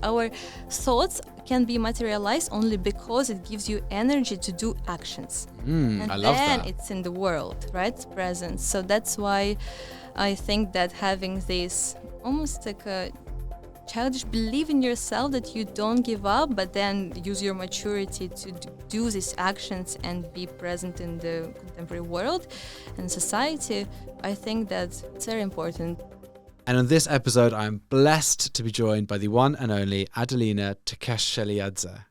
our thoughts can be materialized only because it gives you energy to do actions. And I love then that. it's in the world, right? It's present. So that's why I think that having this almost like a childish belief in yourself that you don't give up, but then use your maturity to do these actions and be present in the contemporary world and society, I think that it's very important. And on this episode, I'm blessed to be joined by the one and only Adelina Tkesheliadze.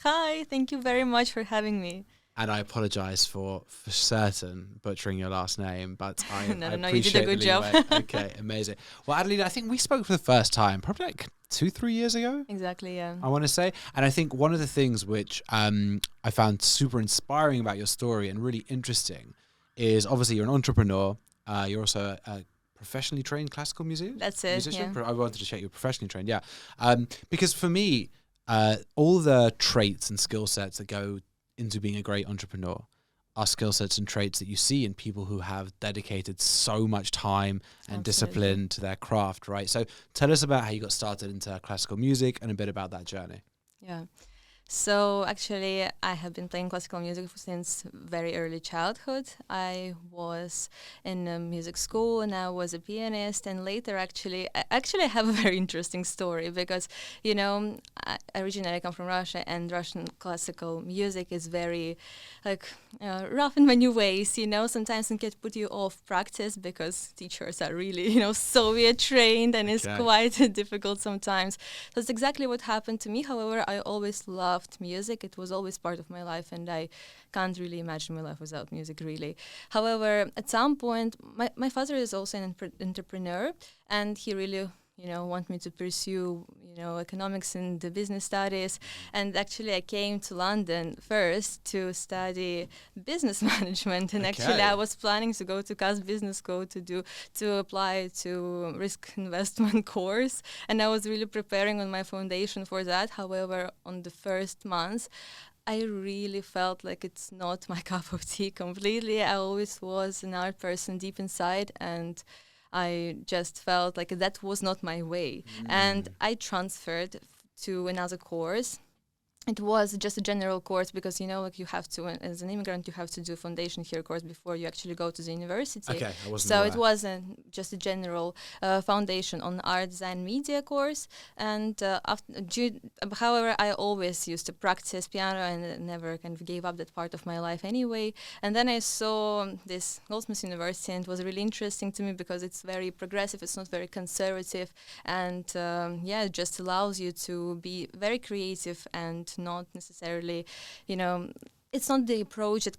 Hi, thank you very much for having me. And I apologize for certain butchering your last name, but I No, I no, you did a appreciate good the job. leeway. Okay, amazing. Well, Adelina, I think we spoke for the first time probably like 2-3 years ago. Exactly, yeah. I want to say. And I think one of the things which I found super inspiring about your story and really interesting is obviously you're an entrepreneur. You're also a professionally trained classical musician. That's it, yeah. I wanted to check you're professionally trained, yeah. Because for me, all the traits and skill sets that go into being a great entrepreneur are skill sets and traits that you see in people who have dedicated so much time and discipline to their craft, right? So tell us about how you got started into classical music and a bit about that journey. Yeah. So actually, I have been playing classical music since very early childhood. I was in a music school and I was a pianist. And later, I have a very interesting story because, I originally come from Russia, and Russian classical music is very rough in many ways. Sometimes it can put you off practice because teachers are really, Soviet trained, and it's quite difficult sometimes. That's exactly what happened to me. However, I always loved music. It was always part of my life, and I can't really imagine my life without music, really. However, at some point, my father is also an entrepreneur, and he really want me to pursue, economics and the business studies. And actually, I came to London first to study business management. And actually, I was planning to go to Cass Business School to apply to risk investment course. And I was really preparing on my foundation for that. However, on the first month, I really felt like it's not my cup of tea completely. I always was an art person deep inside, and I just felt like that was not my way. And I transferred to another course. It was just a general course because, you have to, as an immigrant, you have to do foundation here course before you actually go to the university. Okay, I wasn't So aware. it was just a general foundation on art design media course. And however, I always used to practice piano and never kind of gave up that part of my life anyway. And then I saw this Goldsmiths University, and it was really interesting to me because it's very progressive, it's not very conservative. And it just allows you to be very creative and not necessarily, it's not the approach that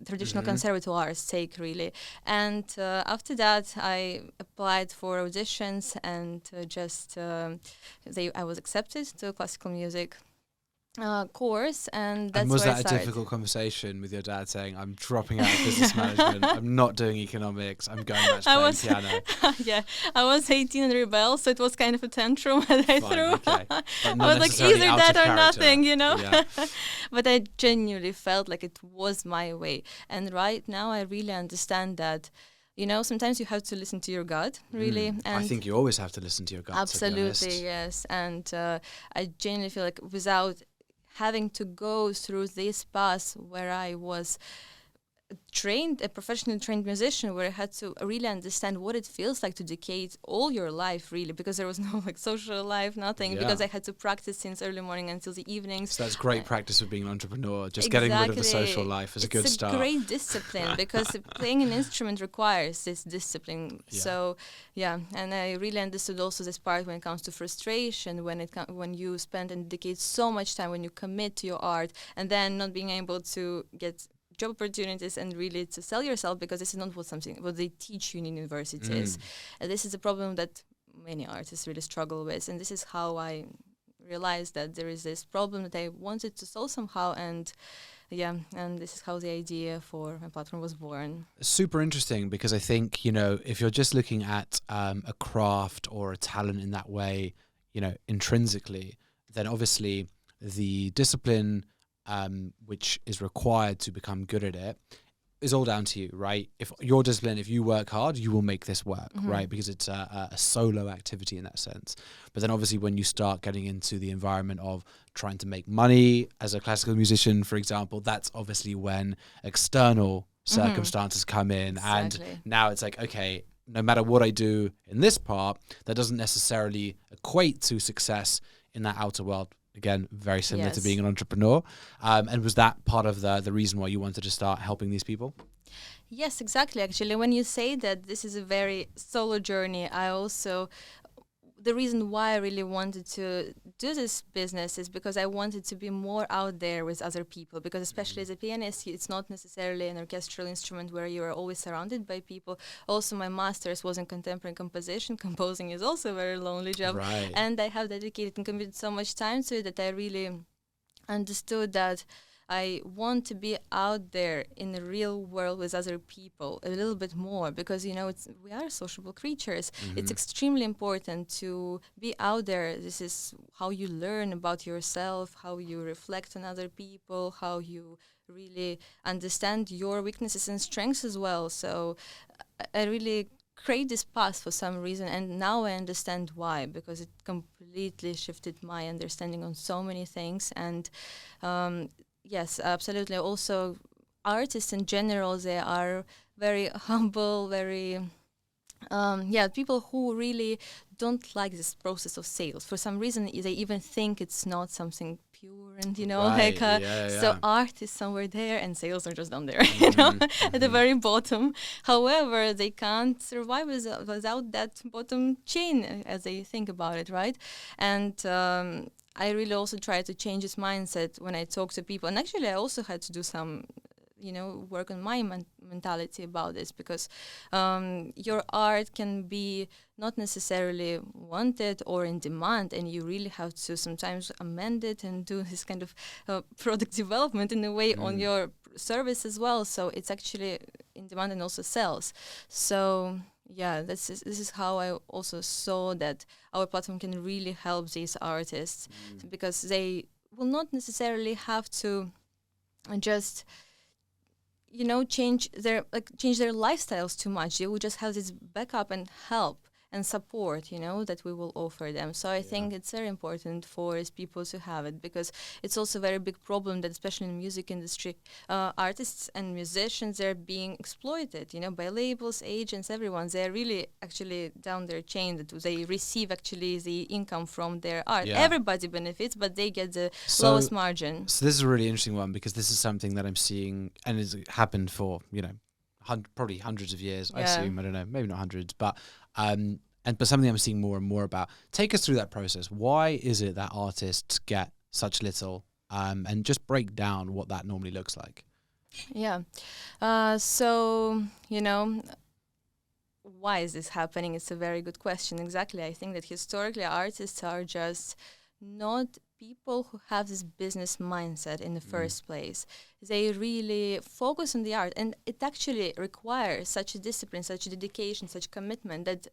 traditional conservative arts take, really. And after that, I applied for auditions, and I was accepted to classical music course, and that's And was where I that a started. difficult conversation with your dad saying, I'm dropping out of business management, I'm not doing economics, I'm going back to playing piano? Yeah, I was 18 and rebel, so it was kind of a tantrum that I threw. Okay. But I not was like, necessarily either out that of or character. nothing, Yeah. But I genuinely felt like it was my way. And right now I really understand that, sometimes you have to listen to your gut, really. And I think you always have to listen to your gut, absolutely, to be honest. yes. And I genuinely feel like without having to go through this path where I was a professionally trained musician, where I had to really understand what it feels like to dedicate all your life, really, because there was no social life, nothing, because I had to practice since early morning until the evenings. So that's great practice of being an entrepreneur. Just getting rid of the social life is a good start. It's a great discipline because playing an instrument requires this discipline. Yeah. So, and I really understood also this part when it comes to frustration, when you spend and dedicate so much time, when you commit to your art, and then not being able to get job opportunities and really to sell yourself, because this is not what they teach you in universities. This is a problem that many artists really struggle with, and this is how I realized that there is this problem that I wanted to solve somehow, and this is how the idea for my platform was born. Super interesting, because I think, if you're just looking at a craft or a talent in that way, intrinsically, then obviously the discipline which is required to become good at it is all down to you, right? If your discipline, if you work hard, you will make this work, right? Because it's a solo activity in that sense. But then obviously when you start getting into the environment of trying to make money as a classical musician, for example, that's obviously when external circumstances come in. Exactly. And now it's like, okay, no matter what I do in this part, that doesn't necessarily equate to success in that outer world. Again, very similar to being an entrepreneur. And was that part of the reason why you wanted to start helping these people? Yes, exactly. Actually, when you say that this is a very solo journey, the reason why I really wanted to do this business is because I wanted to be more out there with other people, because especially as a pianist, it's not necessarily an orchestral instrument where you are always surrounded by people. Also, my master's was in contemporary composition. Composing is also a very lonely job. Right. And I have dedicated and committed so much time to it that I really understood that I want to be out there in the real world with other people a little bit more, because we are sociable creatures. It's extremely important to be out there. This is how you learn about yourself, how you reflect on other people, how you really understand your weaknesses and strengths as well. So I really create this path for some reason, and now I understand why, because it completely shifted my understanding on so many things. And yes, absolutely. Also, artists in general, they are very humble, very people who really don't like this process of sales. For some reason, they even think it's not something pure, and Right. so art is somewhere there and sales are just down there, at the very bottom. However, they can't survive without that bottom chain, as they think about it, right? And I really also try to change this mindset when I talk to people. And actually, I also had to do some work on my mentality about this, because your art can be not necessarily wanted or in demand, and you really have to sometimes amend it and do this kind of product development in a way on your service as well. So it's actually in demand and also sells. So yeah, this is how I also saw that our platform can really help these artists, because they will not necessarily have to just change their lifestyles too much. They will just have this backup and help and support, that we will offer them. So I think it's very important for people to have it, because it's also a very big problem that, especially in the music industry, artists and musicians are being exploited, by labels, agents, everyone. They're really actually down their chain, that they receive actually the income from their art. Yeah. Everybody benefits, but they get the lowest margin. So this is a really interesting one, because this is something that I'm seeing, and it's happened for, probably hundreds of years, I assume. I don't know, maybe not hundreds, but something I'm seeing more and more about. Take us through that process. Why is it that artists get such little, and just break down what that normally looks like? Yeah. So, why is this happening? It's a very good question. Exactly. I think that historically artists are just not people who have this business mindset in the first place. They really focus on the art, and it actually requires such a discipline, such a dedication, such commitment that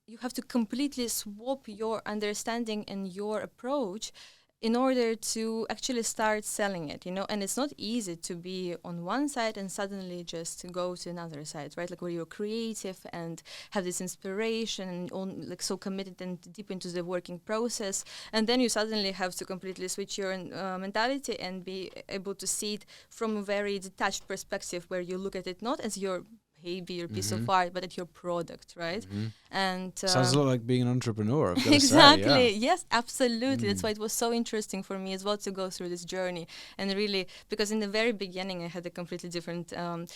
you have to completely swap your understanding and your approach in order to actually start selling it, and it's not easy to be on one side and suddenly just go to another side, right? Like where you're creative and have this inspiration and so committed and deep into the working process, and then you suddenly have to completely switch your mentality and be able to see it from a very detached perspective, where you look at it not as your piece of art, but at your product, right? And sounds a lot like being an entrepreneur. I've got to exactly. say, yeah. Yes, absolutely. That's why it was so interesting for me as well to go through this journey, and really, because in the very beginning I had a completely different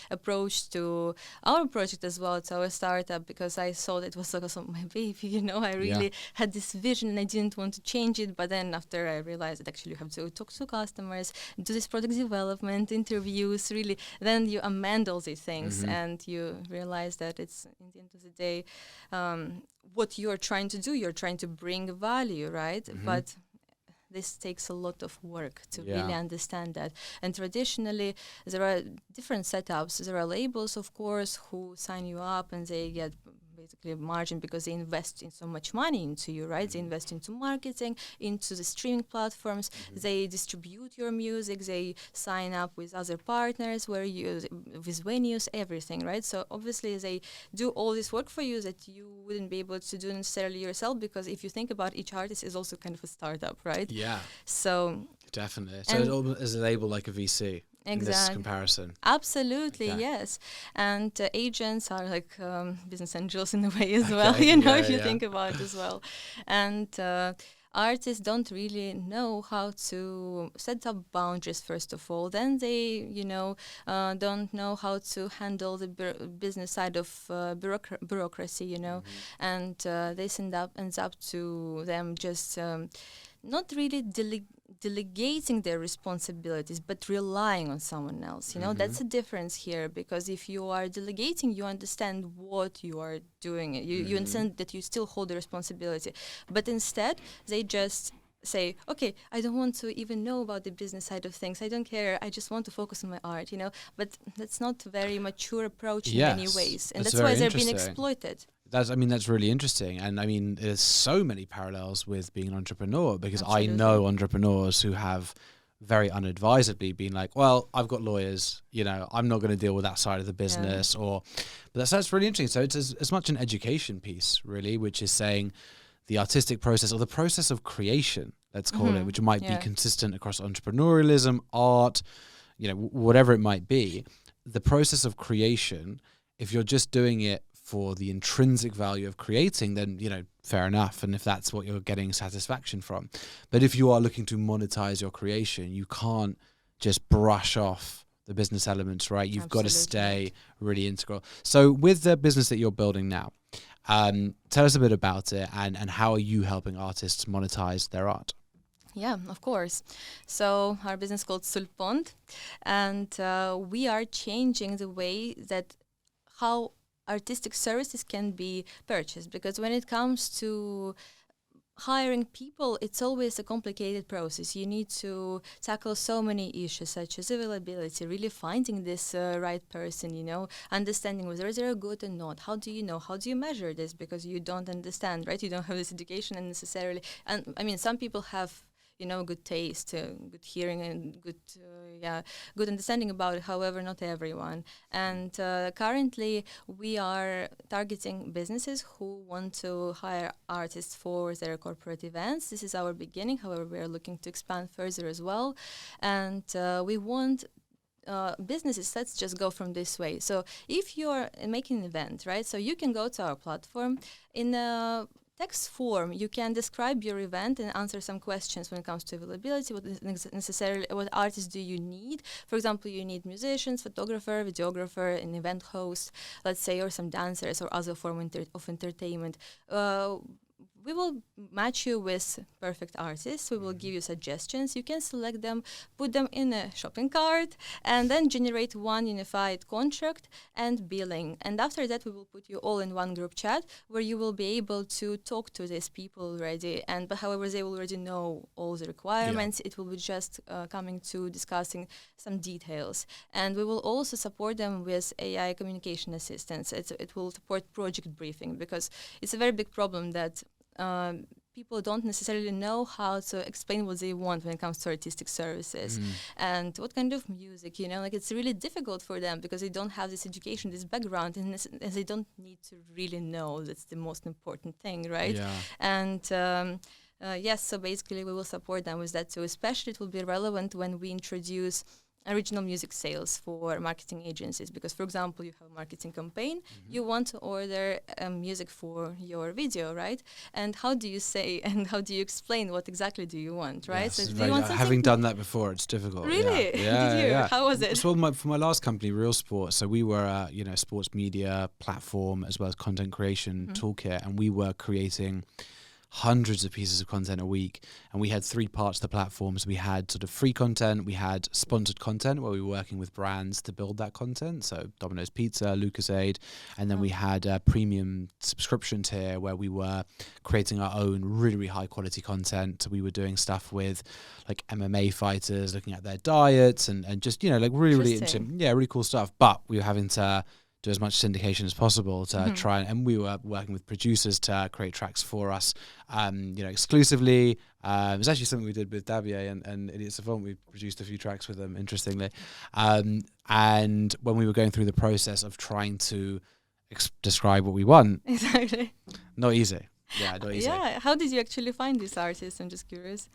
approach to our project as well, to our startup, because I saw that it was like also my baby. I really had this vision and I didn't want to change it. But then after I realized that actually you have to talk to customers, do this product development, interviews, really, then you amend all these things, and you realize that it's, in the end of the day, what you're trying to do, you're trying to bring value, right? But this takes a lot of work to really understand that. And traditionally, there are different setups. There are labels, of course, who sign you up and they get basically margin because they invest in so much money into you, right? They invest into marketing, into the streaming platforms. They distribute your music. They sign up with other partners with venues, everything, right? So obviously they do all this work for you that you wouldn't be able to do necessarily yourself, because if you think about, each artist is also kind of a startup, right? Yeah. So Definitely. So it's all as a label like a VC. In this exactly. comparison. Absolutely, Okay. yes. And agents are like business angels in a way as well, you know, if you think about it as well. And artists don't really know how to set up boundaries, first of all. Then they, don't know how to handle the business side of bureaucracy, and this ends up to them just not really delegating their responsibilities, but relying on someone else. That's a difference here, because if you are delegating, you understand what you are doing. You understand that you still hold the responsibility. But instead, they just say, okay, I don't want to even know about the business side of things. I don't care. I just want to focus on my art, But that's not a very mature approach in many ways. And that's why they're being exploited. That's really interesting. And there's so many parallels with being an entrepreneur, because Absolutely. I know entrepreneurs who have very unadvisedly been like, well, I've got lawyers, I'm not going to deal with that side of the business. But that's really interesting. So it's as much an education piece, really, which is saying the artistic process, or the process of creation, let's call it, which might be consistent across entrepreneurialism, art, whatever it might be. The process of creation, if you're just doing it for the intrinsic value of creating, then, fair enough. And if that's what you're getting satisfaction from. But if you are looking to monetize your creation, you can't just brush off the business elements, right? You've got to stay really integral. So with the business that you're building now, tell us a bit about it, and how are you helping artists monetize their art? Yeah, of course. So our business is called Sul Pont, and we are changing the way that how artistic services can be purchased, because when it comes to hiring people, it's always a complicated process. You need to tackle so many issues, such as availability, really finding this right person, understanding whether they're good or not. How do you know? How do you measure this? Because you don't understand, right? You don't have this education and necessarily. And some people have good taste, good hearing, and good understanding about it. However, not everyone. And currently, we are targeting businesses who want to hire artists for their corporate events. This is our beginning. However, we are looking to expand further as well. And we want businesses, let's just go from this way. So if you're making an event, right, so you can go to our platform in a text form. You can describe your event and answer some questions when it comes to availability. What artists do you need? For example, you need musicians, photographer, videographer, an event host, let's say, or some dancers or other form of entertainment. We will match you with perfect artists. We will give you suggestions. You can select them, put them in a shopping cart, and then generate one unified contract and billing. And after that, we will put you all in one group chat where you will be able to talk to these people already. But however, they will already know all the requirements. It will be just coming to discussing some details. And we will also support them with AI communication assistance. It will support project briefing, because it's a very big problem that people don't necessarily know how to explain what they want when it comes to artistic services and what kind of music, it's really difficult for them because they don't have this education, this background, and they don't need to really know. That's the most important thing, right? Yeah. And yes, so basically we will support them with that too. Especially it will be relevant when we introduce original music sales for marketing agencies, because for example you have a marketing campaign, you want to order music for your video, right? And how do you say and how do you explain what exactly do you want, right? Yes, So do you want having done that before, it's difficult. Really? Yeah. Did you? Yeah. How was it? So for my last company, Real Sport, so we were a sports media platform as well as content creation toolkit, and we were creating hundreds of pieces of content a week, and we had three parts to the platforms. We had sort of free content, we had sponsored content where we were working with brands to build that content, so Domino's Pizza, Lucasade, and then we had a premium subscription tier where we were creating our own really, really high quality content. So we were doing stuff with like MMA fighters, looking at their diets and just, really, really interesting, really cool stuff. But we were having to do as much syndication as possible to try, and we were working with producers to create tracks for us, exclusively. It's actually something we did with Dabier and Idiot Savant. We produced a few tracks with them, interestingly. And when we were going through the process of trying to describe what we want, Exactly. not easy. Yeah, not easy. Yeah. How did you actually find these artists? I'm just curious.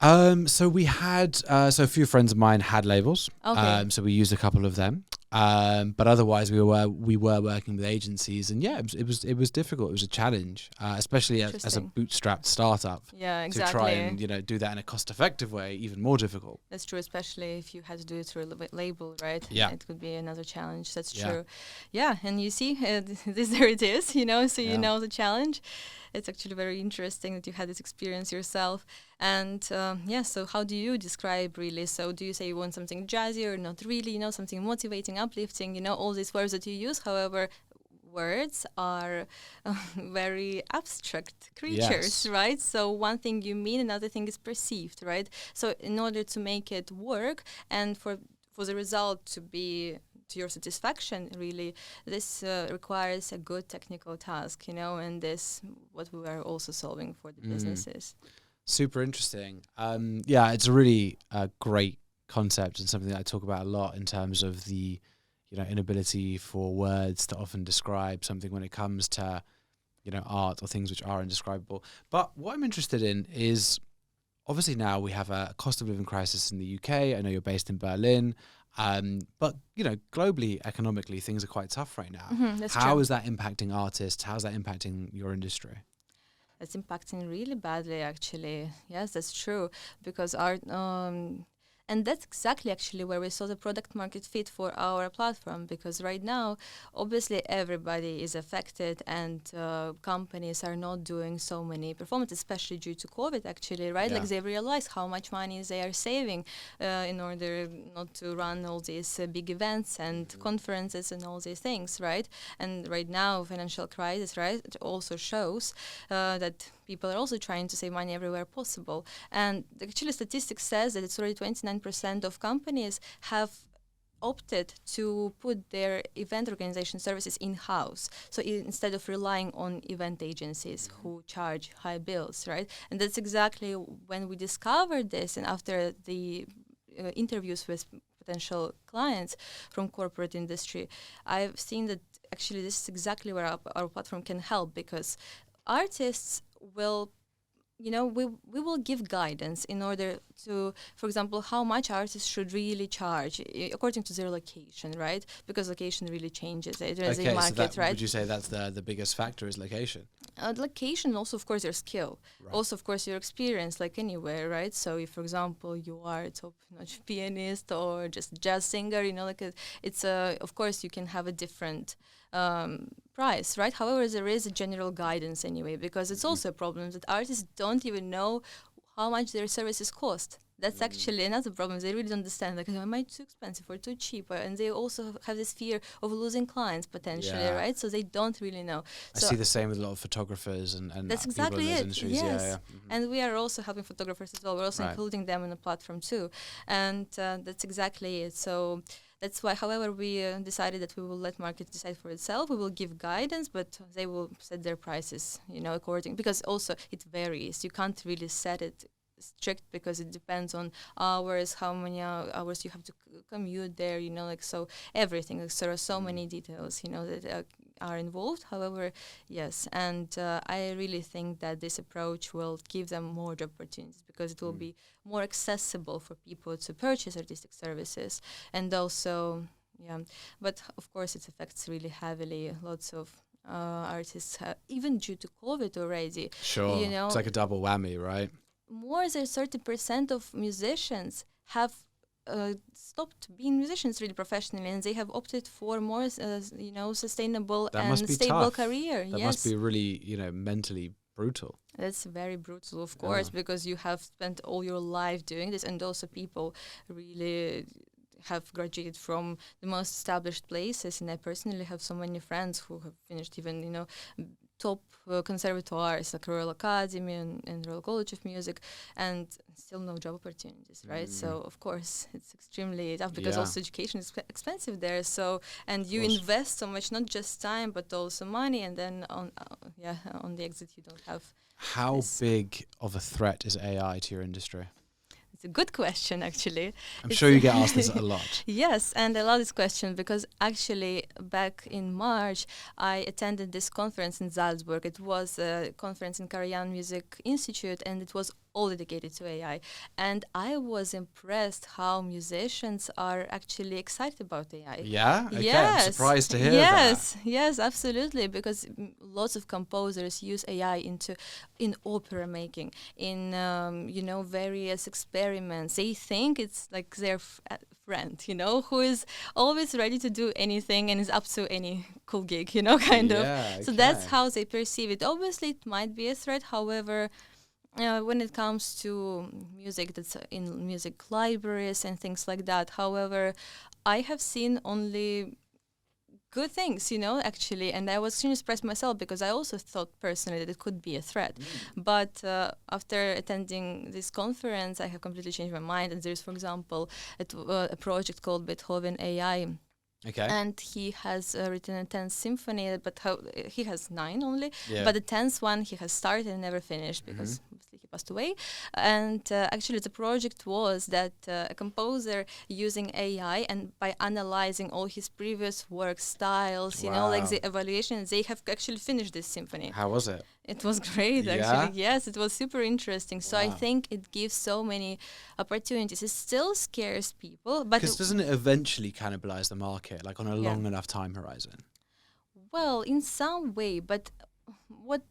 So we had, a few friends of mine had labels. Okay. So we used a couple of them. But otherwise we were working with agencies, and yeah, it was difficult. It was a challenge, especially as a bootstrapped startup. Yeah, exactly. To try and do that in a cost-effective way, even more difficult. That's true, especially if you had to do it through a label, right? Yeah, it could be another challenge. That's true. Yeah, and you see, there it is. So you know the challenge. It's actually very interesting that you had this experience yourself. And so how do you describe really? So do you say you want something jazzy or not really? Something motivating, uplifting. All these words that you use. However, words are very abstract creatures, right? So one thing you mean, another thing is perceived, right? So in order to make it work and for the result to be to your satisfaction, really, this requires a good technical task, and this what we are also solving for the businesses. Super interesting. It's a really great concept and something that I talk about a lot in terms of the inability for words to often describe something when it comes to art or things which are indescribable. But what I'm interested in is, obviously now we have a cost of living crisis in the UK. I know you're based in Berlin. But globally, economically, things are quite tough right now. How is that impacting artists? How's that impacting your industry? It's impacting really badly, actually. Yes, that's true. Because art, and that's exactly actually where we saw the product market fit for our platform. Because right now, obviously, everybody is affected, and companies are not doing so many performances, especially due to COVID. Actually, right? Yeah. Like they realize how much money they are saving in order not to run all these big events and conferences and all these things, right? And right now, financial crisis, right? It also shows that people are also trying to save money everywhere possible. And actually, statistics says that it's already 29% of companies have opted to put their event organization services in-house. So instead of relying on event agencies who charge high bills, right? And that's exactly when we discovered this, and after the interviews with potential clients from corporate industry, I've seen that actually this is exactly where our platform can help, because artists will we will give guidance in order to, for example, how much artists should really charge according to their location, right? Because location really changes it as a market, so right? Would you say that's the biggest factor is location? Location, also, of course, your skill. Right. Also, of course, your experience, like anywhere, right? So if, for example, you are a top-notch pianist or just jazz singer, it's of course, you can have a different price, right? However, there is a general guidance anyway, because it's also a problem that artists don't even know how much their services cost. That's actually another problem. They really don't understand, like, am I too expensive or too cheap? And they also have this fear of losing clients potentially, right? So they don't really know. I see the same with a lot of photographers and that's exactly people in those it. industries. Yes. Yeah. And we are also helping photographers as well. We're also including them in the platform too. And that's exactly it. So that's why, however, we decided that we will let market decide for itself. We will give guidance, but they will set their prices, according, because also it varies. You can't really set it strict, because it depends on hours, how many hours you have to commute there, so everything. Like, so there are so many details, that are involved. However, yes, and I really think that this approach will give them more job opportunities, because it will be more accessible for people to purchase artistic services. And also, but of course it affects really heavily lots of artists, even due to COVID already. Sure, it's like a double whammy, right? More than 30% of musicians have stopped being musicians really professionally, and they have opted for more, sustainable and stable career. That must be really, mentally brutal. That's very brutal, of course, because you have spent all your life doing this, and also people really have graduated from the most established places. And I personally have so many friends who have finished even, top conservatoires like Royal Academy and Royal College of Music, and still no job opportunities, right? So of course it's extremely tough because Yeah. also education is expensive there. So, and you course. invest so much, not just time but also money, and then on the exit you don't have. How This- big of a threat is AI to your industry? It's a good question, actually. I'm It's sure you get asked this a lot. Yes, and I love this question because actually back in March, I attended this conference in Salzburg. It was a conference in Karajan Music Institute, and it was all dedicated to AI. And I was impressed how musicians are actually excited about AI. Yeah? Okay, Yes. I'm surprised to hear yes, Yes, absolutely, because lots of composers use AI in opera making, in various experiments. They think it's like their friend, who is always ready to do anything and is up to any cool gig, kind of. Yeah, So that's okay. how they perceive it. Obviously, it might be a threat. However, when it comes to music that's in music libraries and things like that, however, I have seen only good things, actually, and I was extremely surprised myself because I also thought personally that it could be a threat. But after attending this conference, I have completely changed my mind. And there's, for example, a project called Beethoven AI. Okay. And he has written a 10th symphony, but he has 9 only. Yeah. But the 10th one he has started and never finished because obviously he passed away. And actually the project was that a composer using AI, and by analyzing all his previous work styles, like Wow. the evaluation, they have actually finished this symphony. How was it? It was great, Yeah? actually. Yes, it was super interesting. So I Wow. think it gives so many opportunities. It still scares people, but Because doesn't it eventually cannibalize the market, like on a Yeah. long enough time horizon? well, in some way, but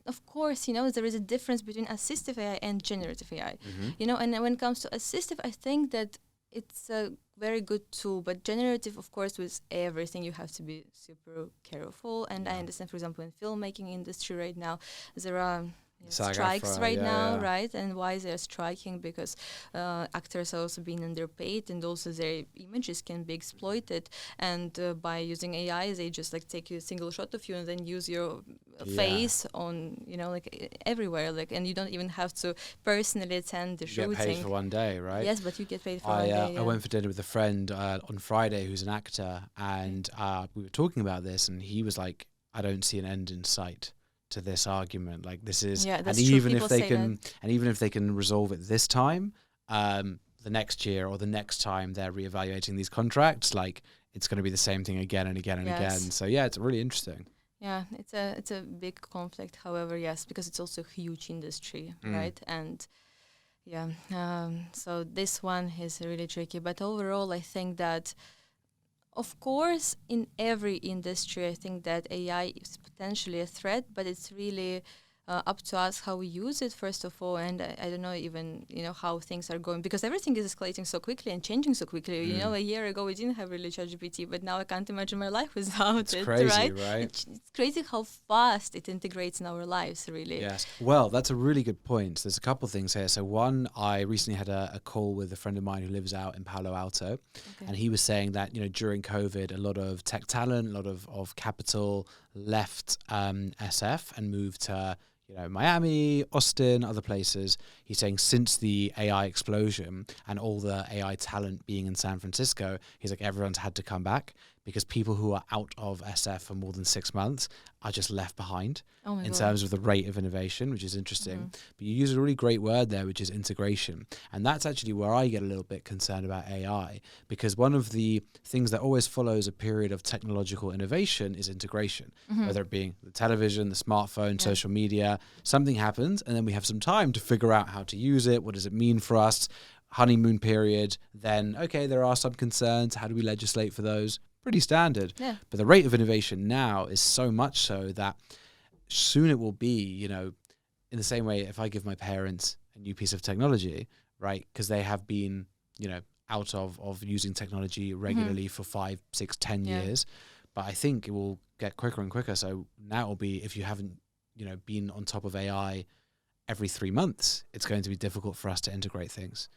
of course, there is a difference between assistive AI and generative AI. And when it comes to assistive, I think that it's a very good tool, but generative, of course, with everything, you have to be super careful. And I understand, for example, in filmmaking industry right now, there are strikes SAG-AFTRA, right now, yeah. right? And why they're striking? Because actors are also being underpaid, and also their images can be exploited. And by using AI, they just like take a single shot of you and then use your face on, everywhere, and you don't even have to personally attend the You shooting. get paid for one day, right? Yes, but you get paid for one day. I went for dinner with a friend on Friday who's an actor, and we were talking about this, and he was like, I don't see an end in sight to this argument. Like, this is, Yeah, that's and true. even People if they say can, and even if they can resolve it this time, the next year or the next time they're reevaluating these contracts, like, it's going to be the same thing again and again and again. So yeah, it's really interesting. Yeah, it's a big conflict. However, yes, because it's also a huge industry, right? And yeah, so this one is really tricky. But overall, I think that, of course, in every industry, I think that AI is potentially a threat, but it's really up to us how we use it, first of all. And I don't know even, how things are going, because everything is escalating so quickly and changing so quickly. A year ago we didn't have really ChatGPT, but now I can't imagine my life without It's it, crazy, right? right? It's crazy how fast it integrates in our lives, really. Yes. Well, that's a really good point. There's a couple of things here. So one, I recently had a call with a friend of mine who lives out in Palo Alto, Okay. and he was saying that, during COVID, a lot of tech talent, a lot of capital left SF and moved to Miami, Austin, other places. He's saying since the AI explosion and all the AI talent being in San Francisco, he's like, everyone's had to come back because people who are out of SF for more than 6 months are just left behind in terms of the rate of innovation, which is interesting. But you use a really great word there, which is integration. And that's actually where I get a little bit concerned about AI, because one of the things that always follows a period of technological innovation is integration, whether it being the television, the smartphone, social media. Something happens, and then we have some time to figure out how to use it. What does it mean for us? Honeymoon period. Then, okay, there are some concerns. How do we legislate for those? Pretty standard. Yeah. But the rate of innovation now is so much so that soon it will be, in the same way, if I give my parents a new piece of technology, right, because they have been, out of using technology regularly for 5, 6, 10 years. But I think it will get quicker and quicker. So now it will be, if you haven't, been on top of AI every 3 months, it's going to be difficult for us to integrate things.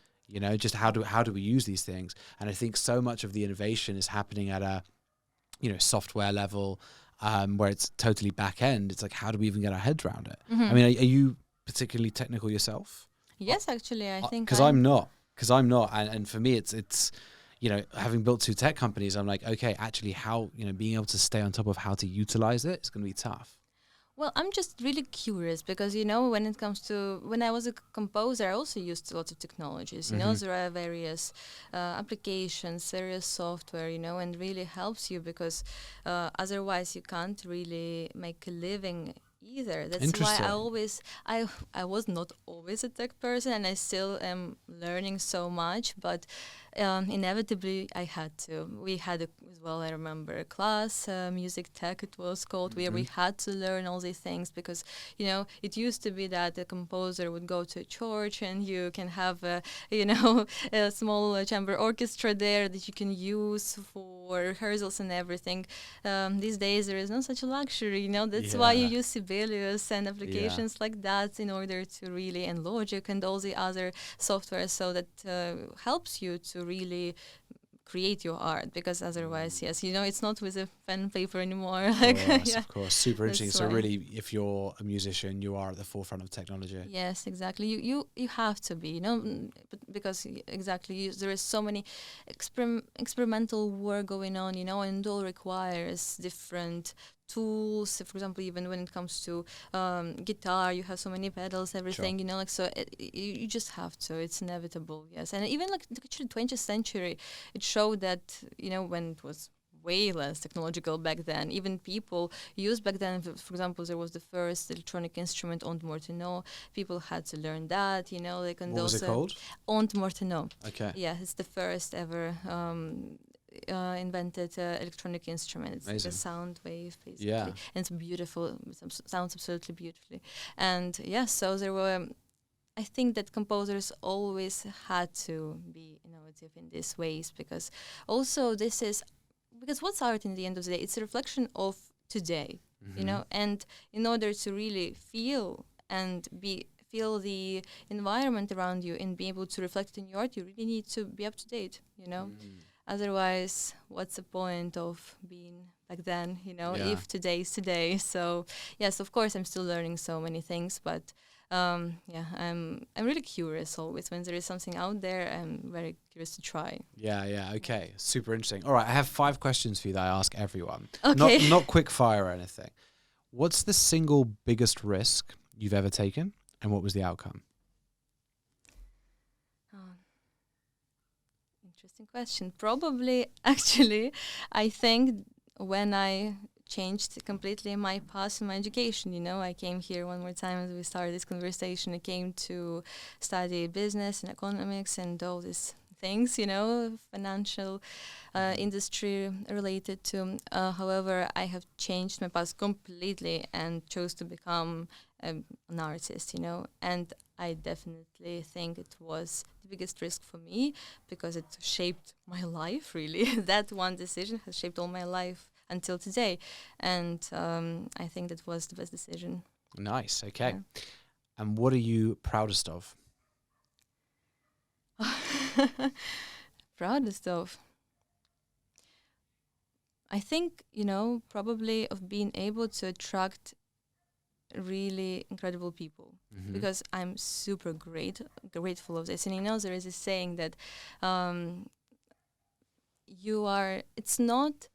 Just how do we use these things? And I think so much of the innovation is happening at a, software level, where it's totally back end. It's like, how do we even get our heads around it? Mhm. I mean, are you particularly technical yourself? Yes, actually, I think Because I'm not. Because I'm not, and for me, it's having built 2 tech companies, I'm like, okay, actually, how being able to stay on top of how to utilize it is going to be tough. Well, I'm just really curious because, when it comes to when I was a composer, I also used lots of technologies. There are various applications, various software, and really helps you because otherwise you can't really make a living either. That's why I was not always a tech person, and I still am learning so much, but inevitably I had to. We had as well, I remember, a class, music tech it was called, where we had to learn all these things because, it used to be that a composer would go to a church and you can have a small chamber orchestra there that you can use for rehearsals and everything. These days there is no such a luxury, that's why you use Sibelius and applications like that in order to really, and Logic and all the other software, so that helps you to really create your art, because otherwise, yes, it's not with a pen and paper anymore. Of course, super interesting. That's So why. really, if you're a musician, you are at the forefront of technology. Yes, exactly. You have to be, because exactly there is so many experimental work going on, and it all requires different tools. For example, even when it comes to guitar, you have so many pedals, everything, so you just have to. It's inevitable, yes. And even actually 20th century, it showed that, when it was way less technological back then. Even people used back then, for example, there was the first electronic instrument, Onde Mortenot. People had to learn that, they can What was it called? Onde Mortenot. Okay. Yeah, it's the first ever invented electronic instrument. It's like a sound wave, basically. Yeah. And it's beautiful. Sounds absolutely beautifully. And so there were. I think that composers always had to be innovative in these ways, because also because what's art in the end of the day? It's a reflection of today, and in order to really feel the environment around you and be able to reflect it in your art, you really need to be up to date, Otherwise, what's the point of being back then, if today is today? So, yes, of course, I'm still learning so many things, but I'm really curious always. When there is something out there, I'm very curious to try. Yeah, okay. Super interesting. All right, I have 5 questions for you that I ask everyone. Okay. Not quick fire or anything. What's the single biggest risk you've ever taken, and what was the outcome? Interesting question. Probably, actually, I think when I changed completely my path in my education. I came here one more time as we started this conversation. I came to study business and economics and all these things, financial industry related to. However, I have changed my path completely and chose to become an artist, and I definitely think it was the biggest risk for me because it shaped my life, really. That one decision has shaped all my life until today. And I think that was the best decision. Nice, okay. Yeah. And what are you proudest of? Proudest of? I think, probably of being able to attract really incredible people, because I'm super grateful of this. And there is a saying that it's not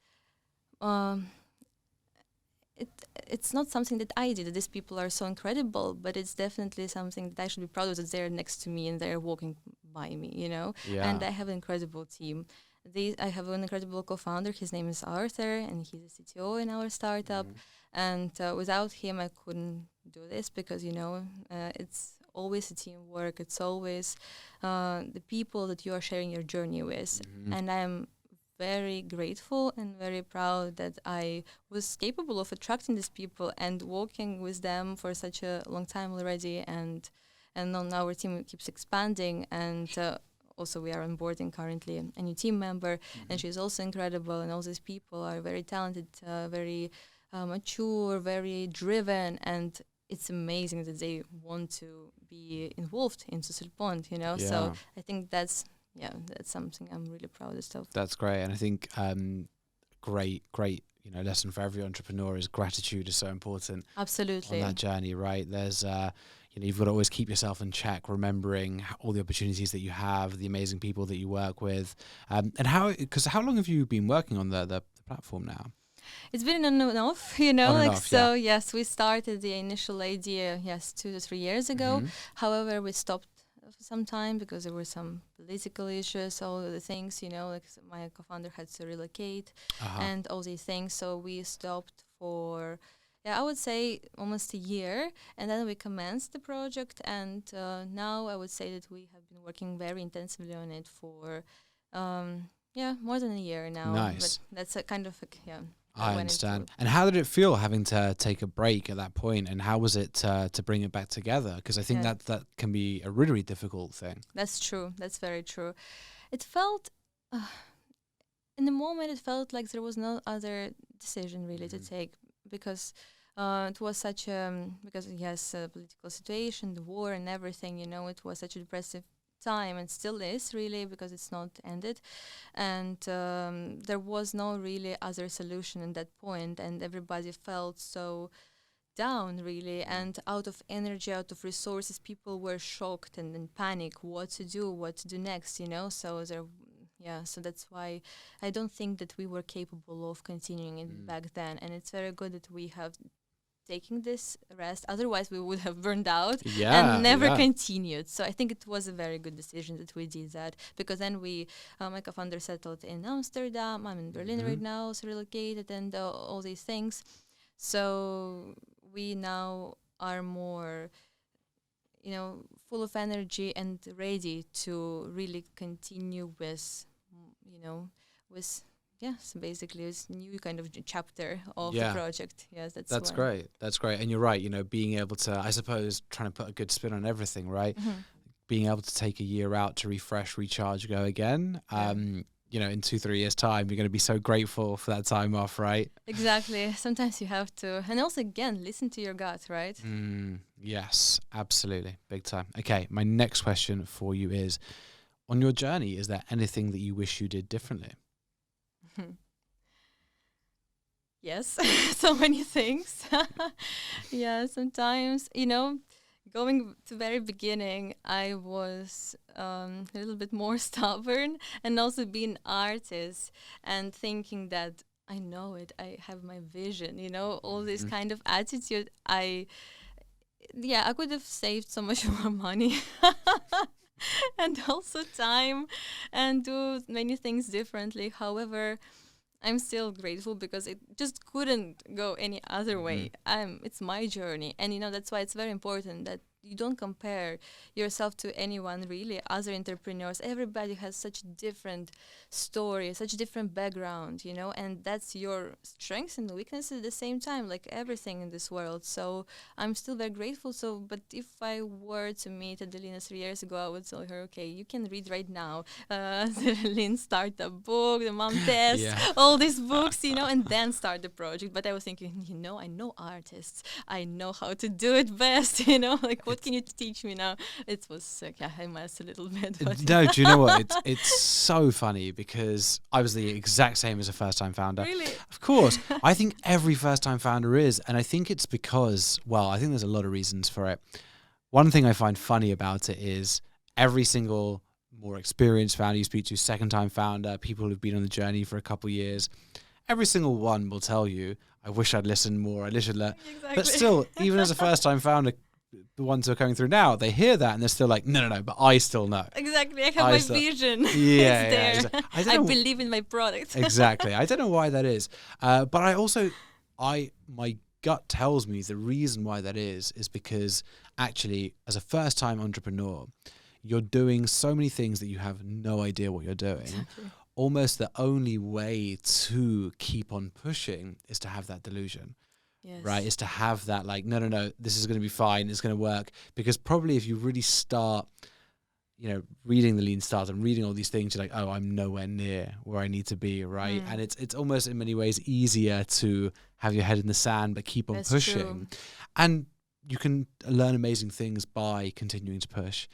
it's not something that I did. These people are so incredible, but it's definitely something that I should be proud of, that they're next to me and they're walking by me, Yeah. And I have an incredible team. I have an incredible co-founder. His name is Arthur, and he's a CTO in our startup. And without him, I couldn't do this because, it's always a teamwork. It's always the people that you are sharing your journey with. And I'm very grateful and very proud that I was capable of attracting these people and working with them for such a long time already. And now our team keeps expanding, and also we are onboarding currently a new team member, and she's also incredible. And all these people are very talented, very mature, very driven, and it's amazing that they want to be involved into Sul Pont, So I think that's something I'm really proudest of. That's great. And I think great, lesson for every entrepreneur is gratitude is so important Absolutely. on that journey, right? There's, you've got to always keep yourself in check, remembering all the opportunities that you have, the amazing people that you work with, and because how long have you been working on the platform now? It's been on and off, On and like, off, so yes, we started the initial idea, 2 to 3 years ago. Mm-hmm. However, we stopped for some time because there were some political issues, all of the things, like my co-founder had to relocate and all these things. So we stopped for, I would say almost a year. And then we commenced the project. And now I would say that we have been working very intensively on it for, more than a year now. Nice. But that's a kind of, I understand. And how did it feel having to take a break at that point? And how was it to bring it back together? Because I think that can be a really, really difficult thing. That's true. That's very true. It felt, in the moment, it felt like there was no other decision really to take, because it was such because political situation, the war and everything, it was such a depressive time, and still is really, because it's not ended, and there was no really other solution at that point, and everybody felt so down really, and out of energy, out of resources. People were shocked and in panic, what to do next, so so that's why I don't think that we were capable of continuing it back then, and it's very good that we have taking this rest. Otherwise, we would have burned out and never continued. So I think it was a very good decision that we did that, because then we, my co-founder settled in Amsterdam. I'm in Berlin right now, so relocated and all these things. So we now are more, full of energy and ready to really continue with, so basically it's a new kind of chapter of the project. Yes, that's great. That's great. And you're right, being able to, I suppose, trying to put a good spin on everything, right? Being able to take a year out to refresh, recharge, go again. In 2-3 years' time, you're going to be so grateful for that time off, right? Exactly. Sometimes you have to. And also, again, listen to your gut, right? Yes, absolutely. Big time. Okay, my next question for you is, on your journey, is there anything that you wish you did differently? Yes, so many things. Sometimes, going to very beginning, I was a little bit more stubborn, and also being an artist and thinking that I know it, I have my vision, all this kind of attitude. I could have saved so much more money and also time, and do many things differently. However, I'm still grateful because it just couldn't go any other way. It's my journey. And, that's why it's very important that you don't compare yourself to anyone, really, other entrepreneurs. Everybody has such different story, such different background, and that's your strengths and weaknesses at the same time, like everything in this world. So I'm still very grateful. But if I were to meet Adelina 3 years ago, I would tell her, okay, you can read right now the Lean Startup book, the Mom Test, all these books, and then start the project. But I was thinking, I know artists. I know how to do it best, like what can you teach me now? It was I messed a little bit. But No, do you know what? It's so funny because I was the exact same as a first-time founder. Really? Of course. I think every first-time founder is, and I think it's because, I think there's a lot of reasons for it. One thing I find funny about it is every single more experienced founder you speak to, second-time founder, people who've been on the journey for a couple of years, every single one will tell you, I wish I'd listened more, I wish I'd learned. Exactly. But still, even as a first-time founder, the ones who are coming through now, they hear that and they're still like, no, but I still know. Exactly. I have my vision. It's there. Exactly. I believe in my product. Exactly. I don't know why that is. But my gut tells me the reason why that is because actually, as a first-time entrepreneur, you're doing so many things that you have no idea what you're doing. Exactly. Almost the only way to keep on pushing is to have that delusion. Yes. Right, is to have that like, no, this is going to be fine, it's going to work. Because probably if you really start, reading the Lean Startup and reading all these things, you're like, oh, I'm nowhere near where I need to be, right? And it's almost in many ways easier to have your head in the sand but keep on pushing. True. And you can learn amazing things by continuing to push.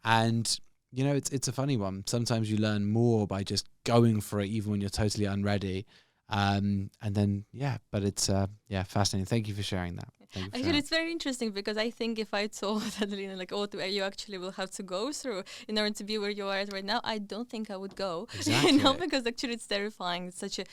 And it's a funny one. Sometimes you learn more by just going for it even when you're totally unready. And then, but it's, fascinating. Thank you for sharing that. Thank you for Actually, sharing. it's very interesting because I think if I told Adelina like, oh, you actually will have to go through in order to be where you are at right now, I don't think I would go. Exactly. Because actually it's terrifying. It's such a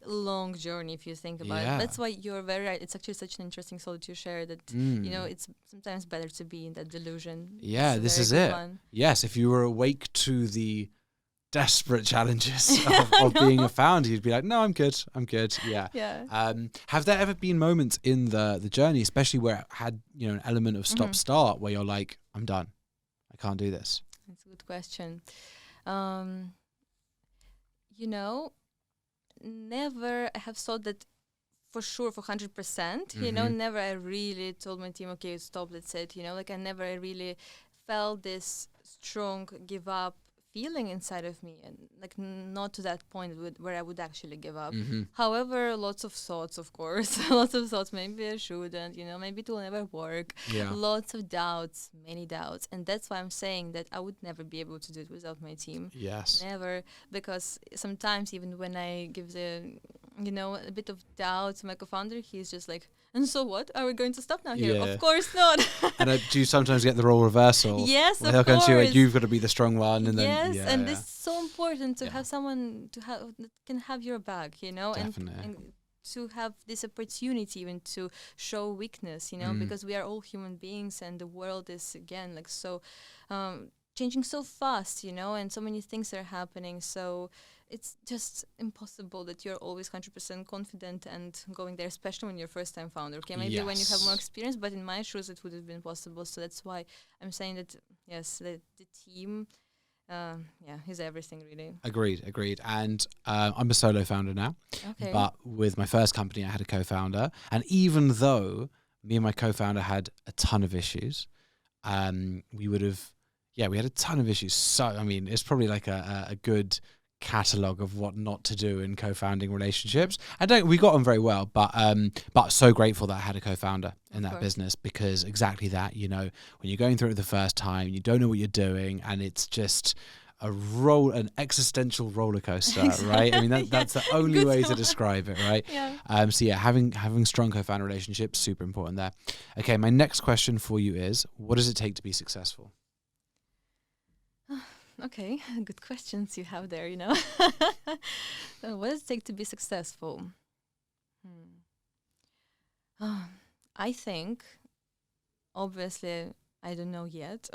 long journey if you think about it. That's why you're very right. It's actually such an interesting thought to share that, it's sometimes better to be in that delusion. Yeah, this is it. Yes, if you were awake to the desperate challenges of being a founder, you'd be like, no, I'm good. Yeah. Have there ever been moments in the journey, especially where it had an element of stop-start, where you're like, I'm done, I can't do this? That's a good question. Never I have thought that for sure for 100%, never I really told my team, okay, stop, that's it, I never really felt this strong give up feeling inside of me, and not to that point where I would actually give up. However, lots of thoughts, of course, lots of thoughts, maybe I shouldn't, maybe it will never work. Lots of doubts, many doubts, and that's why I'm saying that I would never be able to do it without my team. Yes. Never, because sometimes even when I give a bit of doubt to my co-founder, he's just like, and so what? Are we going to stop now here? Of course not. And do you sometimes get the role reversal? Yes, of course. You've got to be the strong one. And yes, and this is so important to have someone that can have your back, Definitely. and to have this opportunity even to show weakness, because we are all human beings and the world is, again, so changing so fast, and so many things are happening. So it's just impossible that you're always 100% confident and going there, especially when you're first-time founder. Okay, maybe when you have more experience, but in my shoes, it would have been possible. So that's why I'm saying that, yes, the team, is everything, really. Agreed. And I'm a solo founder now. Okay. But with my first company, I had a co-founder. And even though me and my co-founder had a ton of issues, we had a ton of issues. So, it's probably like a good catalogue of what not to do in co-founding relationships. We got on very well, but so grateful that I had a co-founder in that business, because exactly that, when you're going through it the first time, you don't know what you're doing, and it's just an existential roller coaster, right? That's the only way to describe it, right? Yeah. Having strong co-founder relationships, super important there. Okay, my next question for you is, what does it take to be successful? Okay, good questions you have there, So what does it take to be successful? I think, obviously, I don't know yet,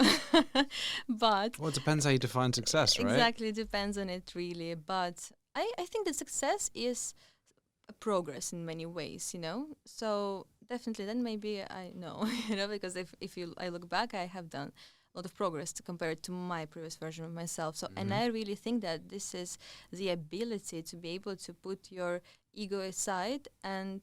but... Well, it depends how you define success, right? Exactly, depends on it, really. But I think that success is a progress in many ways, So definitely, then maybe I know, because if I look back, I have done a lot of progress to compare it to my previous version of myself. So, and I really think that this is the ability to be able to put your ego aside and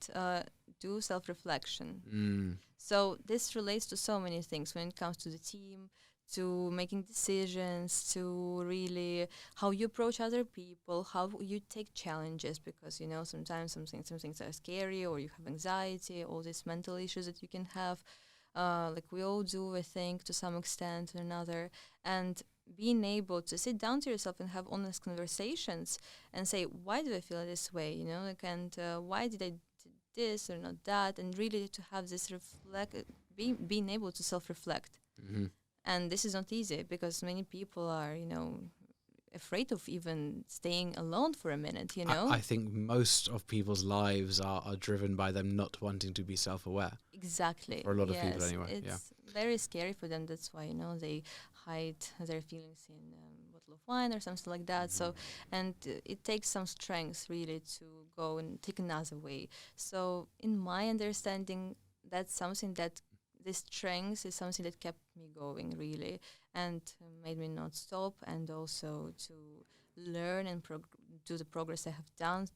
do self-reflection. So this relates to so many things when it comes to the team, to making decisions, to really how you approach other people, how you take challenges, because sometimes some things are scary, or you have anxiety, all these mental issues that you can have. Like we all do, I think, to some extent or another, and being able to sit down to yourself and have honest conversations and say, why do I feel this way, and why did I do this or not that, and really to have this being able to self-reflect. And this is not easy, because many people are, afraid of even staying alone for a minute, I think most of people's lives are driven by them not wanting to be self-aware. Exactly. For a lot of people anyway. It's very scary for them. That's why, they hide their feelings in a bottle of wine or something like that. So, and it takes some strength really to go and take another way. So in my understanding, that's something that this strength is something that kept me going, really, and made me not stop, and also to learn and do the progress I have done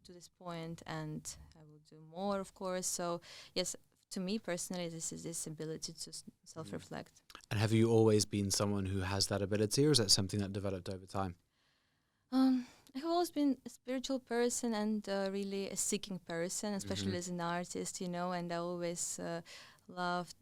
to this point, and I will do more, of course. So, yes, to me personally, this is this ability to self-reflect. And have you always been someone who has that ability, or is that something that developed over time? I have always been a spiritual person and really a seeking person, especially as an artist, and I always loved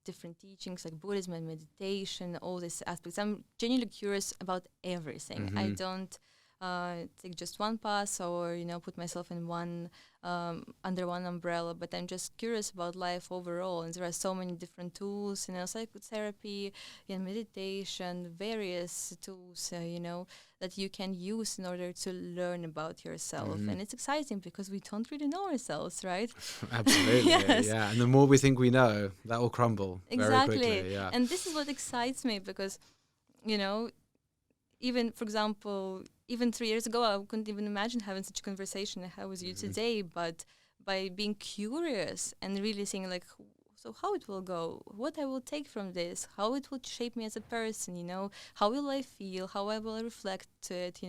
different teachings like Buddhism and meditation, all these aspects. I'm genuinely curious about everything. I don't take just one path, or put myself in one under one umbrella. But I'm just curious about life overall, and there are so many different tools, psychotherapy, meditation, various tools, that you can use in order to learn about yourself. And it's exciting because we don't really know ourselves, right? Absolutely. Yes. Yeah. And the more we think we know, that will crumble Exactly. very quickly. Yeah. And this is what excites me because, even, for example, even 3 years ago, I couldn't even imagine having such a conversation I have with you today. But by being curious and really seeing, like, so how it will go, what I will take from this, how it will shape me as a person, how will I feel, how I will reflect to it,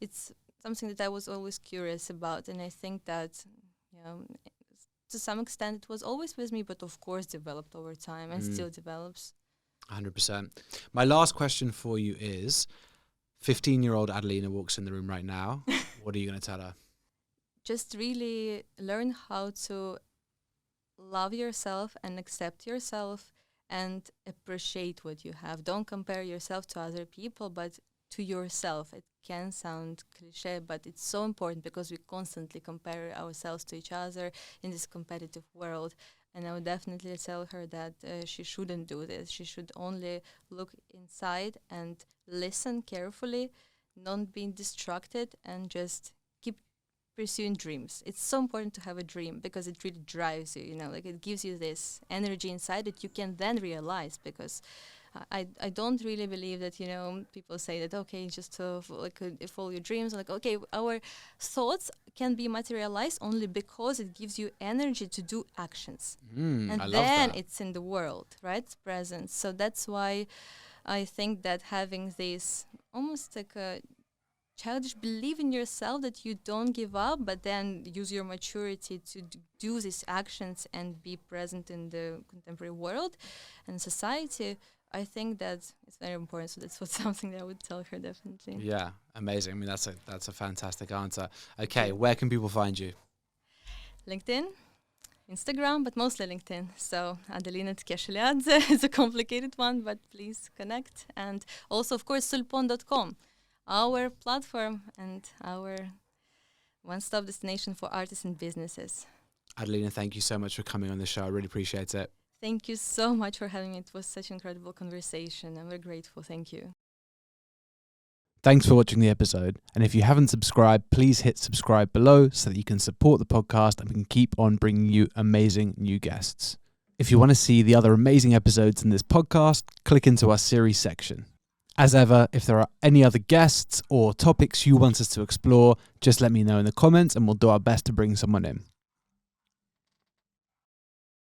it's something that I was always curious about. And I think that, to some extent it was always with me, but of course developed over time and still develops. 100%. My last question for you is, 15-year-old Adelina walks in the room right now. What are you going to tell her? Just really learn how to love yourself and accept yourself and appreciate what you have. Don't compare yourself to other people, but to yourself. It can sound cliche, but it's so important because we constantly compare ourselves to each other in this competitive world. And I would definitely tell her that she shouldn't do this. She should only look inside and listen carefully, not being distracted, and just keep pursuing dreams. It's so important to have a dream because it really drives you, like it gives you this energy inside that you can then realize. Because I don't really believe that, people say that, okay, just follow your dreams. Like, okay, our thoughts can be materialized only because it gives you energy to do actions. And I love then that. it's in the world, right? It's present. So that's why I think that having this almost like a childish belief in yourself that you don't give up, but then use your maturity to do these actions and be present in the contemporary world and society, I think that it's very important. So that's something that I would tell her, definitely. Yeah, amazing. I mean, that's a fantastic answer. Okay, where can people find you? LinkedIn, Instagram, but mostly LinkedIn. So Adelina Tkesheliadze is a complicated one, but please connect. And also, of course, sulpont.com, our platform and our one-stop destination for artists and businesses. Adelina, thank you so much for coming on the show. I really appreciate it. Thank you so much for having me. It was such an incredible conversation. I'm very grateful. Thank you. Thanks for watching the episode. And if you haven't subscribed, please hit subscribe below so that you can support the podcast and we can keep on bringing you amazing new guests. If you want to see the other amazing episodes in this podcast, click into our series section. As ever, if there are any other guests or topics you want us to explore, just let me know in the comments and we'll do our best to bring someone in.